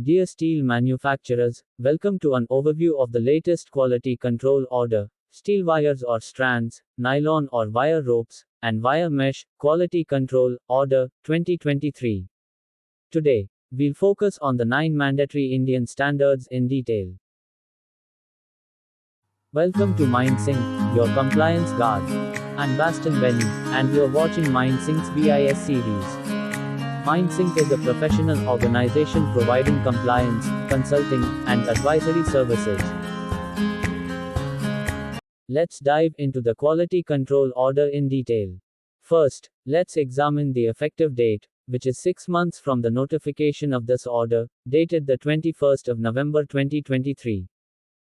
Dear steel manufacturers, welcome to an overview of the latest quality control order, steel wires or strands, nylon or wire ropes, and wire mesh, quality control order 2023. Today, we'll focus on the 9 mandatory Indian standards in detail. Welcome to MindSync, your compliance guard. I'm Baston Benny, and you're watching MindSync's BIS series. MindSync is a professional organization providing compliance, consulting, and advisory services. Let's dive into the quality control order in detail. First, let's examine the effective date, which is 6 months from the notification of this order, dated the 21st of November 2023.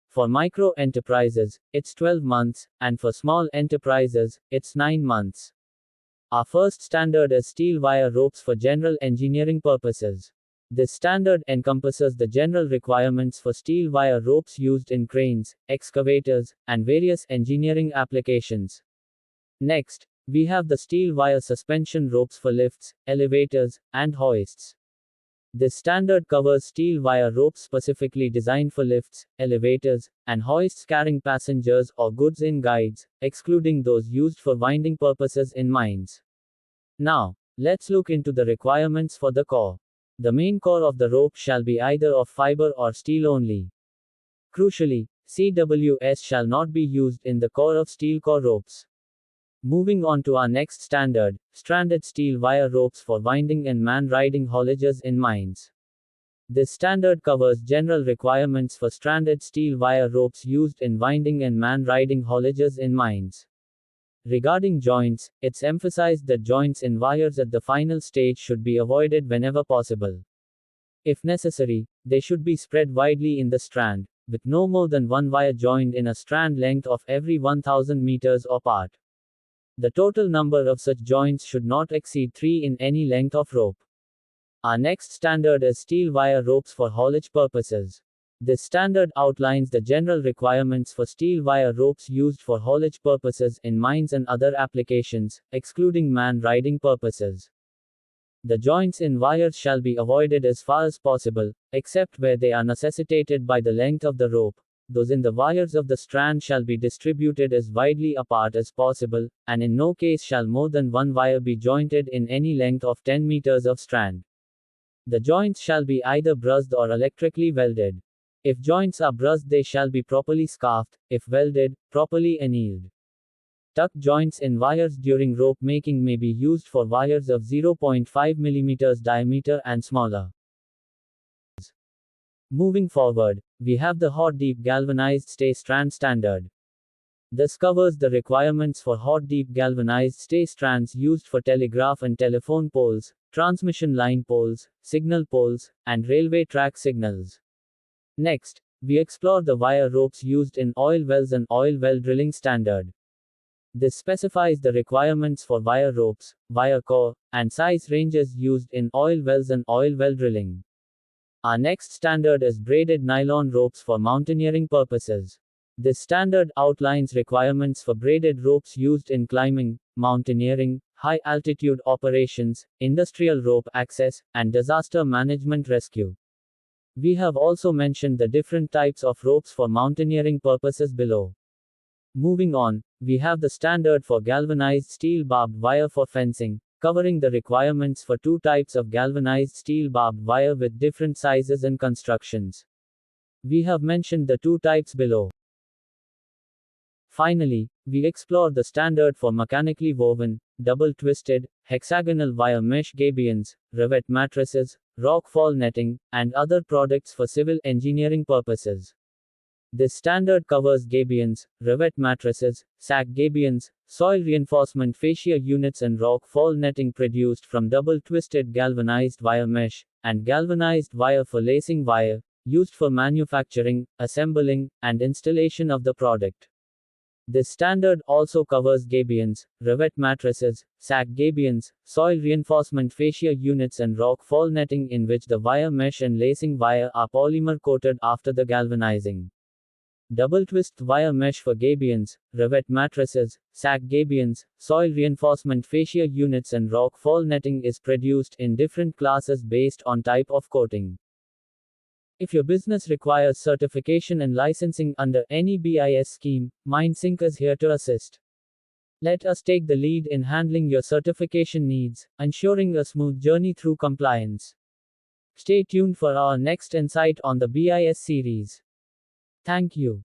For micro enterprises, it's 12 months, and for small enterprises, it's 9 months. Our first standard is steel wire ropes for general engineering purposes. This standard encompasses the general requirements for steel wire ropes used in cranes, excavators, and various engineering applications. Next, we have the steel wire suspension ropes for lifts, elevators, and hoists. This standard covers steel wire ropes specifically designed for lifts, elevators, and hoists carrying passengers or goods in guides, excluding those used for winding purposes in mines. Now, let's look into the requirements for the core. The main core of the rope shall be either of fiber or steel only. Crucially, CWS shall not be used in the core of steel core ropes. Moving on to our next standard, stranded steel wire ropes for winding and man-riding haulages in mines. This standard covers general requirements for stranded steel wire ropes used in winding and man-riding haulages in mines. Regarding joints, it's emphasized that joints in wires at the final stage should be avoided whenever possible. If necessary, they should be spread widely in the strand, with no more than one wire joined in a strand length of every 1000 meters apart. The total number of such joints should not exceed 3 in any length of rope. Our next standard is steel wire ropes for haulage purposes. This standard outlines the general requirements for steel wire ropes used for haulage purposes in mines and other applications, excluding man-riding purposes. The joints in wires shall be avoided as far as possible, except where they are necessitated by the length of the rope. Those in the wires of the strand shall be distributed as widely apart as possible, and in no case shall more than one wire be jointed in any length of 10 meters of strand. The joints shall be either brushed or electrically welded. If joints are brushed, they shall be properly scarfed; if welded, properly annealed. Tuck joints in wires during rope making may be used for wires of 0.5 mm diameter and smaller. Moving forward, we have the hot deep galvanized stay strand standard. This covers the requirements for hot deep galvanized stay strands used for telegraph and telephone poles, transmission line poles, signal poles, and railway track signals. Next, we explore the wire ropes used in oil wells and oil well drilling standard. This specifies the requirements for wire ropes, wire core, and size ranges used in oil wells and oil well drilling. Our next standard is braided nylon ropes for mountaineering purposes. This standard outlines requirements for braided ropes used in climbing, mountaineering, high altitude operations, industrial rope access, and disaster management rescue. We have also mentioned the different types of ropes for mountaineering purposes below. Moving on, we have the standard for galvanized steel barbed wire for fencing, covering the requirements for 2 types of galvanized steel barbed wire with different sizes and constructions. We have mentioned the 2 types below. Finally, we explore the standard for mechanically woven, double-twisted, hexagonal wire mesh gabions, Revet mattresses, rock fall netting, and other products for civil engineering purposes. This standard covers gabions, Revet mattresses, sack gabions, soil reinforcement fascia units and rock fall netting produced from double-twisted galvanized wire mesh, and galvanized wire for lacing wire, used for manufacturing, assembling, and installation of the product. This standard also covers gabions, Revet mattresses, sack gabions, soil reinforcement fascia units and rock fall netting in which the wire mesh and lacing wire are polymer coated after the galvanizing. Double twist wire mesh for gabions, Revet mattresses, sack gabions, soil reinforcement fascia units and rock fall netting is produced in different classes based on type of coating. If your business requires certification and licensing under any BIS scheme, MindSync is here to assist. Let us take the lead in handling your certification needs, ensuring a smooth journey through compliance. Stay tuned for our next insight on the BIS series. Thank you.